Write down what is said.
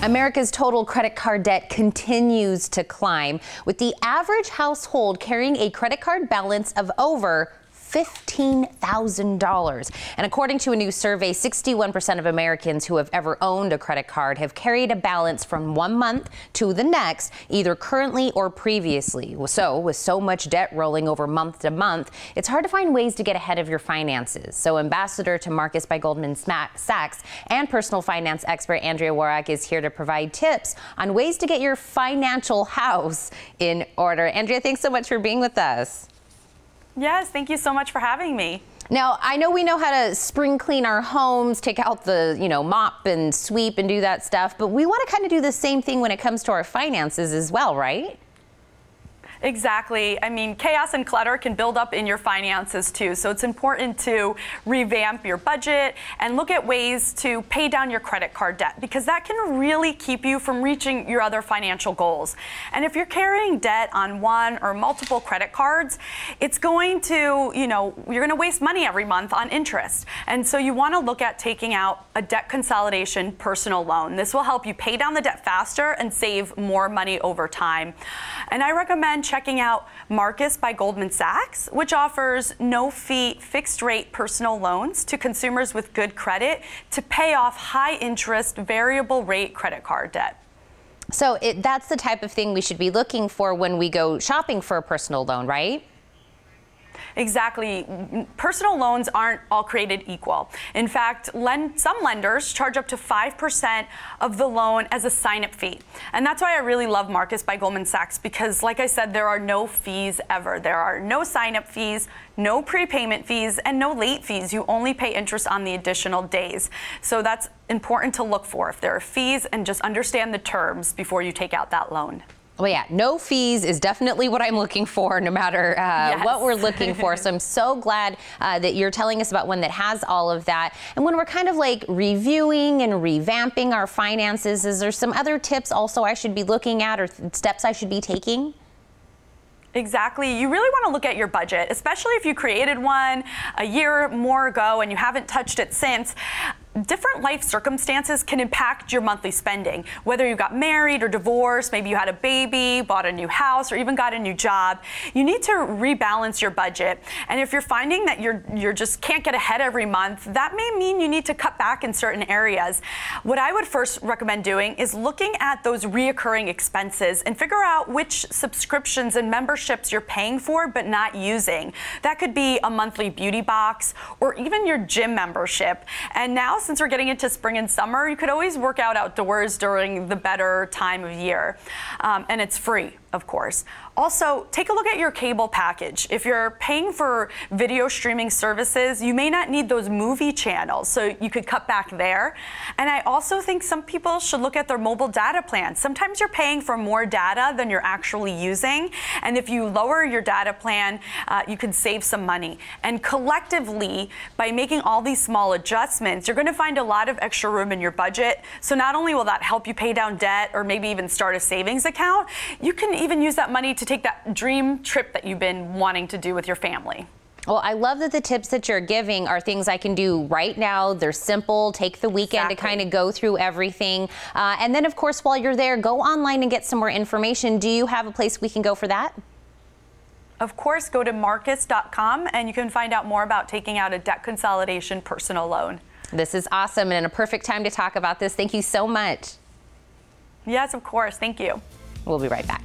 America's total credit card debt continues to climb, with the average household carrying a credit card balance of over $15,000. And according to a new survey, 61% of Americans who have ever owned a credit card have carried a balance from one month to the next, either currently or previously. So with so much debt rolling over month to month, it's hard to find ways to get ahead of your finances. So Ambassador to Marcus by Goldman Sachs and personal finance expert Andrea Woroch is here to provide tips on ways to get your financial house in order. Andrea, thanks so much for being with us. Yes, thank you so much for having me. Now, I know we know how to spring clean our homes, take out the, mop and sweep and do that stuff, but we want to kind of do the same thing when it comes to our finances as well, right? Exactly. I mean, chaos and clutter can build up in your finances too. So it's important to revamp your budget and look at ways to pay down your credit card debt, because that can really keep you from reaching your other financial goals. And if you're carrying debt on one or multiple credit cards, it's going to, you're going to waste money every month on interest. And so you want to look at taking out a debt consolidation personal loan. This will help you pay down the debt faster and save more money over time. And I recommend checking out Marcus by Goldman Sachs, which offers no-fee, fixed-rate personal loans to consumers with good credit to pay off high-interest, variable-rate credit card debt. So that's the type of thing we should be looking for when we go shopping for a personal loan, right? Exactly. Personal loans aren't all created equal. In fact, some lenders charge up to 5% of the loan as a sign-up fee. And that's why I really love Marcus by Goldman Sachs, because like I said, there are no fees ever. There are no sign-up fees, no prepayment fees, and no late fees. You only pay interest on the additional days. So that's important to look for if there are fees, and just understand the terms before you take out that loan. Well, yeah, no fees is definitely what I'm looking for, no matter what we're looking for. So I'm so glad that you're telling us about one that has all of that. And when we're kind of like reviewing and revamping our finances, is there some other tips also I should be looking at, or steps I should be taking? Exactly. You really want to look at your budget, especially if you created one a year or more ago and you haven't touched it since. Different life circumstances can impact your monthly spending. Whether you got married or divorced, maybe you had a baby, bought a new house, or even got a new job, you need to rebalance your budget. And if you're finding that you're just can't get ahead every month, that may mean you need to cut back in certain areas. What I would first recommend doing is looking at those reoccurring expenses and figure out which subscriptions and memberships you're paying for but not using. That could be a monthly beauty box or even your gym membership. And now, since we're getting into spring and summer, you could always work out outdoors during the better time of year. And it's free, of course. Also, take a look at your cable package. If you're paying for video streaming services, you may not need those movie channels, so you could cut back there. And I also think some people should look at their mobile data plan. Sometimes you're paying for more data than you're actually using, and if you lower your data plan, you can save some money. And collectively, by making all these small adjustments, you're going to find a lot of extra room in your budget. So not only will that help you pay down debt or maybe even start a savings account, you can even use that money to take that dream trip that you've been wanting to do with your family. Well, I love that the tips that you're giving are things I can do right now. They're simple. Take the weekend to kind of go through everything. And then, of course, while you're there, go online and get some more information. Do you have a place we can go for that? Of course, go to marcus.com and you can find out more about taking out a debt consolidation personal loan. This is awesome and a perfect time to talk about this. Thank you so much. Yes, of course. Thank you. We'll be right back.